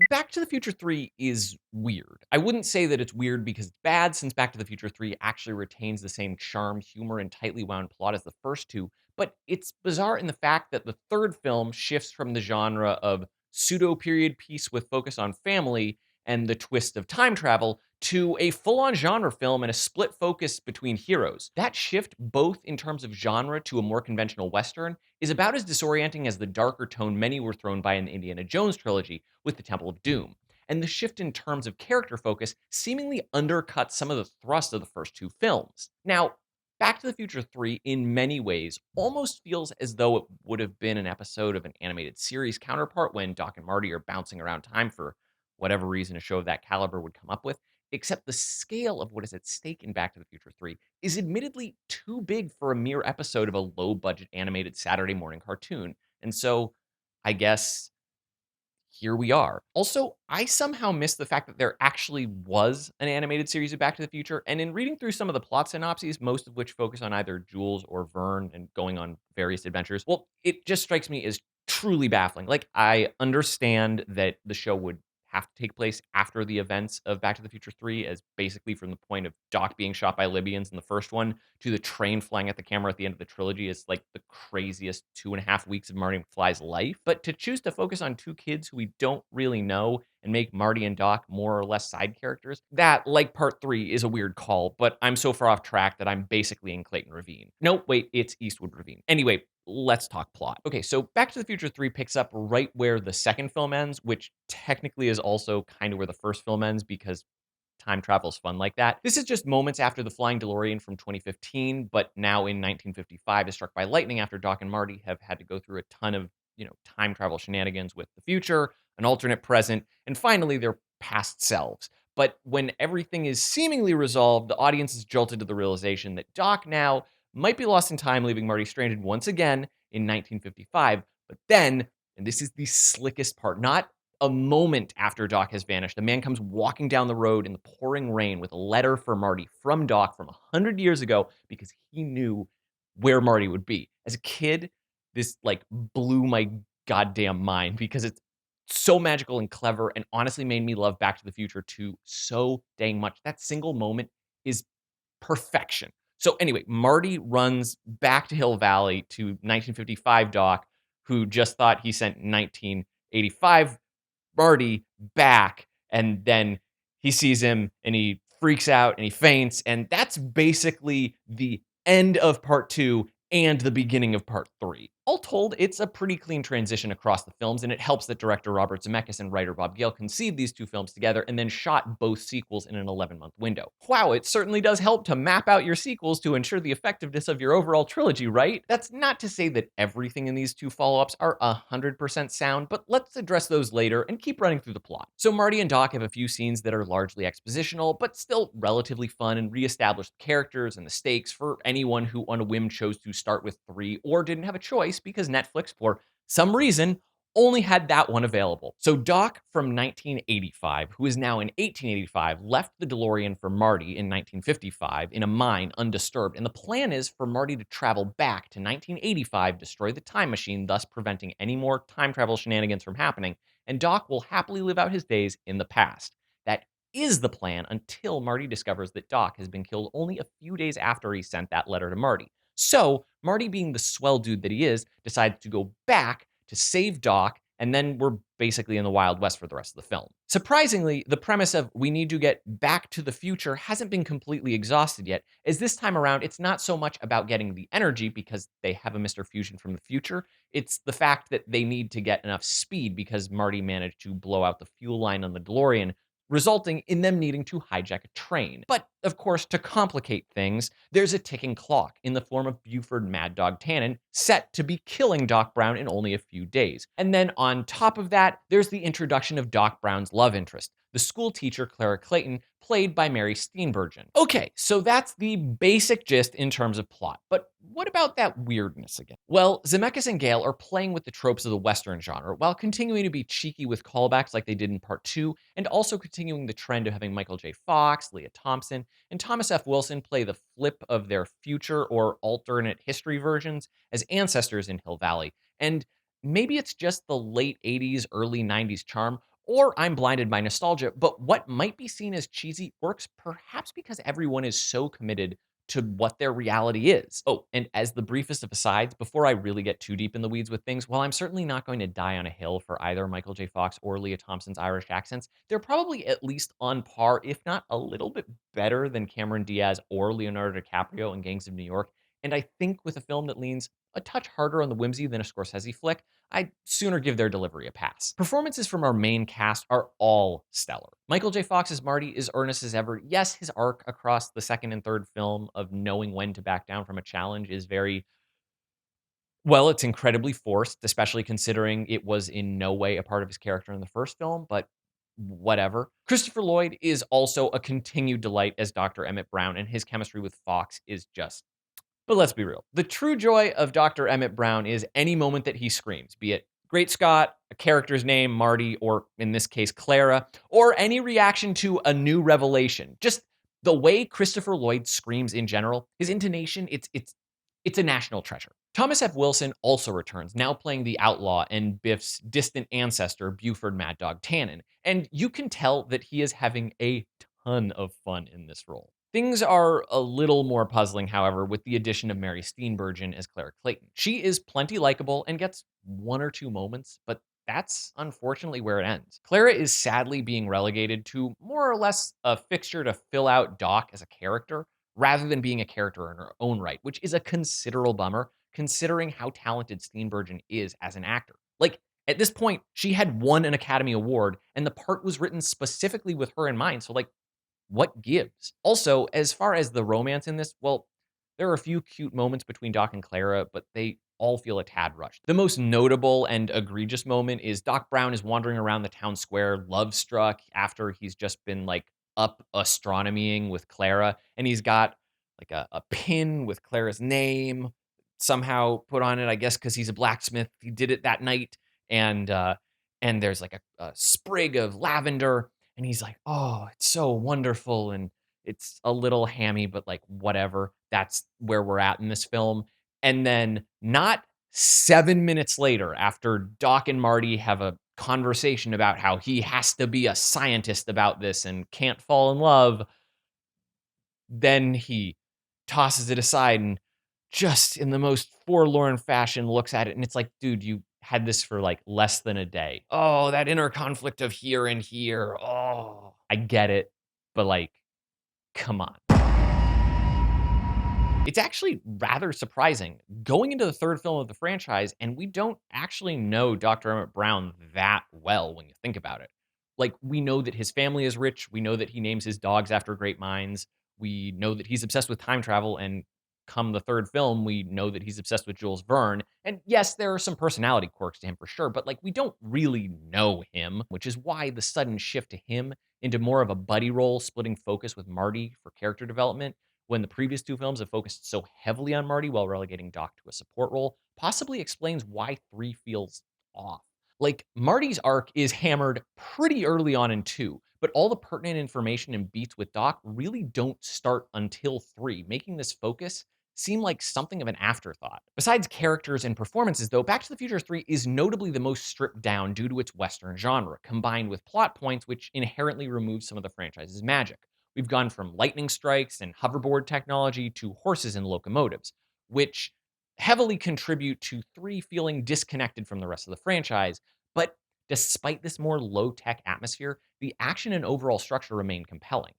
Back to the Future 3 is weird. I wouldn't say that it's weird because it's bad, since Back to the Future 3 actually retains the same charm, humor, and tightly wound plot as the first two, but it's bizarre in the fact that the third film shifts from the genre of pseudo period piece with focus on family and the twist of time travel to a full on genre film and a split focus between heroes. That shift, both in terms of genre to a more conventional Western, is about as disorienting as the darker tone many were thrown by in the Indiana Jones trilogy with the Temple of Doom. And the shift in terms of character focus seemingly undercuts some of the thrust of the first two films. Now, Back to the Future 3, in many ways, almost feels as though it would have been an episode of an animated series counterpart when Doc and Marty are bouncing around time for whatever reason a show of that caliber would come up with, except the scale of what is at stake in Back to the Future 3 is admittedly too big for a mere episode of a low budget animated Saturday morning cartoon. And so I guess here we are. Also, I somehow missed the fact that there actually was an animated series of Back to the Future. And in reading through some of the plot synopses, most of which focus on either Jules or Vern and going on various adventures, well, it just strikes me as truly baffling. Like, I understand that the show would have to take place after the events of Back to the Future 3, as basically from the point of Doc being shot by Libyans in the first one to the train flying at the camera at the end of the trilogy is like the craziest 2.5 weeks of Marty McFly's life. But to choose to focus on two kids who we don't really know and make Marty and Doc more or less side characters, that, like part three, is a weird call, but I'm so far off track that I'm basically in Clayton Ravine. No, wait, it's Eastwood Ravine. Anyway, let's talk plot. Okay, so Back to the Future 3 picks up right where the second film ends, which technically is also kind of where the first film ends because time travel's fun like that. This is just moments after the flying DeLorean from 2015, but now in 1955 is struck by lightning after Doc and Marty have had to go through a ton of, time travel shenanigans with the future, an alternate present, and finally their past selves. But when everything is seemingly resolved, the audience is jolted to the realization that Doc now might be lost in time, leaving Marty stranded once again in 1955. But then, and this is the slickest part, not a moment after Doc has vanished, a man comes walking down the road in the pouring rain with a letter for Marty from Doc from 100 years ago because he knew where Marty would be. As a kid, this like blew my goddamn mind because it's so magical and clever and honestly made me love Back to the Future 2 so dang much. That single moment is perfection. So anyway, Marty runs back to Hill Valley to 1955 Doc, who just thought he sent 1985 Marty back, and then he sees him and he freaks out and he faints, and that's basically the end of part 2 and the beginning of part 3. All told, it's a pretty clean transition across the films, and it helps that director Robert Zemeckis and writer Bob Gale conceived these two films together and then shot both sequels in an 11-month window. Wow, it certainly does help to map out your sequels to ensure the effectiveness of your overall trilogy, right? That's not to say that everything in these two follow-ups are 100% sound, but let's address those later and keep running through the plot. So Marty and Doc have a few scenes that are largely expositional, but still relatively fun and reestablish the characters and the stakes for anyone who on a whim chose to start with 3 or didn't have a choice because Netflix, for some reason, only had that one available. So Doc from 1985, who is now in 1885, left the DeLorean for Marty in 1955 in a mine undisturbed. And the plan is for Marty to travel back to 1985, destroy the time machine, thus preventing any more time travel shenanigans from happening. And Doc will happily live out his days in the past. That is the plan until Marty discovers that Doc has been killed only a few days after he sent that letter to Marty. So, Marty, being the swell dude that he is, decides to go back to save Doc, and then we're basically in the Wild West for the rest of the film. Surprisingly, the premise of we need to get back to the future hasn't been completely exhausted yet, as this time around, it's not so much about getting the energy because they have a Mr. Fusion from the future. It's the fact that they need to get enough speed because Marty managed to blow out the fuel line on the DeLorean, resulting in them needing to hijack a train. But, of course, to complicate things, there's a ticking clock in the form of Buford Mad Dog Tannen, set to be killing Doc Brown in only a few days. And then on top of that, there's the introduction of Doc Brown's love interest, the school teacher Clara Clayton, played by Mary Steenburgen. Okay, so that's the basic gist in terms of plot, but what about that weirdness again? Well, Zemeckis and Gale are playing with the tropes of the Western genre while continuing to be cheeky with callbacks like they did in part 2, and also continuing the trend of having Michael J. Fox, Leah Thompson, and Thomas F. Wilson play the flip of their future or alternate history versions as ancestors in Hill Valley. And maybe it's just the late 80s, early 90s charm, or I'm blinded by nostalgia. But what might be seen as cheesy works perhaps because everyone is so committed to what their reality is. Oh, and as the briefest of asides, before I really get too deep in the weeds with things, while I'm certainly not going to die on a hill for either Michael J. Fox or Leah Thompson's Irish accents, they're probably at least on par, if not a little bit better than Cameron Diaz or Leonardo DiCaprio in Gangs of New York. And I think with a film that leans a touch harder on the whimsy than a Scorsese flick, I'd sooner give their delivery a pass. Performances from our main cast are all stellar. Michael J. Fox's Marty is earnest as ever. Yes, his arc across the second and third film of knowing when to back down from a challenge is very, well, it's incredibly forced, especially considering it was in no way a part of his character in the first film, but whatever. Christopher Lloyd is also a continued delight as Dr. Emmett Brown, and his chemistry with Fox is just, but let's be real. The true joy of Dr. Emmett Brown is any moment that he screams, be it Great Scott, a character's name, Marty, or in this case, Clara, or any reaction to a new revelation. Just the way Christopher Lloyd screams in general, his intonation, it's a national treasure. Thomas F. Wilson also returns, now playing the outlaw and Biff's distant ancestor, Buford Mad Dog Tannen. And you can tell that he is having a ton of fun in this role. Things are a little more puzzling, however, with the addition of Mary Steenburgen as Clara Clayton. She is plenty likable and gets one or two moments, but that's unfortunately where it ends. Clara is sadly being relegated to more or less a fixture to fill out Doc as a character, rather than being a character in her own right, which is a considerable bummer considering how talented Steenburgen is as an actor. Like, at this point, she had won an Academy Award, and the part was written specifically with her in mind. So, like, what gives? Also, as far as the romance in this, well, there are a few cute moments between Doc and Clara, but they all feel a tad rushed. The most notable and egregious moment is Doc Brown is wandering around the town square, love struck, after he's just been like up astronomying with Clara, and he's got like a pin with Clara's name somehow put on it, I guess, because he's a blacksmith. He did it that night, and and there's like a sprig of lavender, and he's like, "Oh, it's so wonderful." And it's a little hammy, but like whatever. That's where we're at in this film. And then not 7 minutes later, after Doc and Marty have a conversation about how he has to be a scientist about this and can't fall in love, then he tosses it aside and just in the most forlorn fashion looks at it. And it's like, dude, you had this for like less than a day. Oh, that inner conflict of here and here. Oh, I get it. But like, come on. It's actually rather surprising going into the third film of the franchise, and we don't actually know Dr. Emmett Brown that well when you think about it. Like, we know that his family is rich, we know that he names his dogs after great minds, we know that he's obsessed with time travel, and come the third film, we know that he's obsessed with Jules Verne. And yes, there are some personality quirks to him for sure, but like, we don't really know him, which is why the sudden shift to him into more of a buddy role, splitting focus with Marty for character development when the previous two films have focused so heavily on Marty while relegating Doc to a support role, possibly explains why 3 feels off. Like, Marty's arc is hammered pretty early on in 2, but all the pertinent information and beats with Doc really don't start until 3, making this focus seem like something of an afterthought. Besides characters and performances, though, Back to the Future 3 is notably the most stripped down due to its Western genre, combined with plot points which inherently remove some of the franchise's magic. We've gone from lightning strikes and hoverboard technology to horses and locomotives, which heavily contribute to 3 feeling disconnected from the rest of the franchise. But despite this more low tech atmosphere, the action and overall structure remain compelling.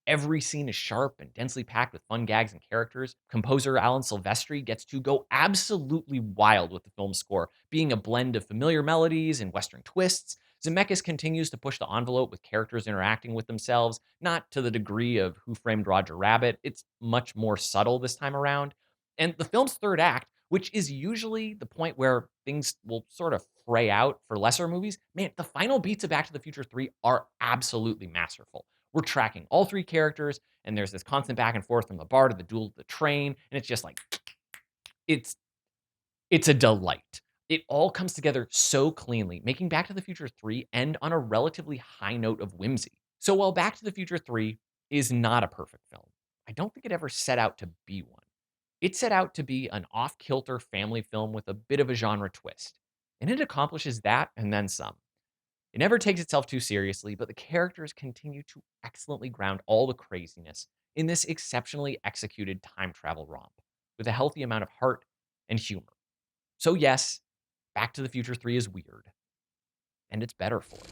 Every scene is sharp and densely packed with fun gags and characters. Composer Alan Silvestri gets to go absolutely wild with the film's score, being a blend of familiar melodies and Western twists. Zemeckis continues to push the envelope with characters interacting with themselves, not to the degree of Who Framed Roger Rabbit. It's much more subtle this time around. And the film's third act, which is usually the point where things will sort of fray out for lesser movies, man, the final beats of Back to the Future 3 are absolutely masterful. We're tracking all 3 characters, and there's this constant back and forth from the bar to the duel to the train, and it's just like, it's it's a delight. It all comes together so cleanly, making Back to the Future 3 end on a relatively high note of whimsy. So while Back to the Future 3 is not a perfect film, I don't think it ever set out to be one. It set out to be an off kilter family film with a bit of a genre twist, and it accomplishes that and then some. It never takes itself too seriously, but the characters continue to excellently ground all the craziness in this exceptionally executed time travel romp with a healthy amount of heart and humor. So, yes, Back to the Future 3 is weird, and it's better for it.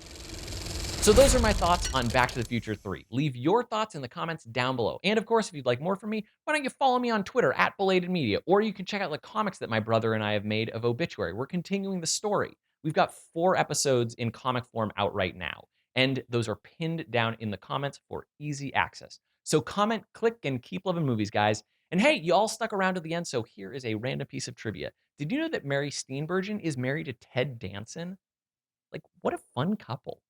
So those are my thoughts on Back to the Future 3. Leave your thoughts in the comments down below. And of course, if you'd like more from me, why don't you follow me on Twitter at Belated Media, or you can check out the comics that my brother and I have made of Obituary. We're continuing the story. We've got 4 episodes in comic form out right now, and those are pinned down in the comments for easy access. So comment, click, and keep loving movies, guys. And hey, you all stuck around to the end, so here is a random piece of trivia. Did you know that Mary Steenburgen is married to Ted Danson? Like, what a fun couple.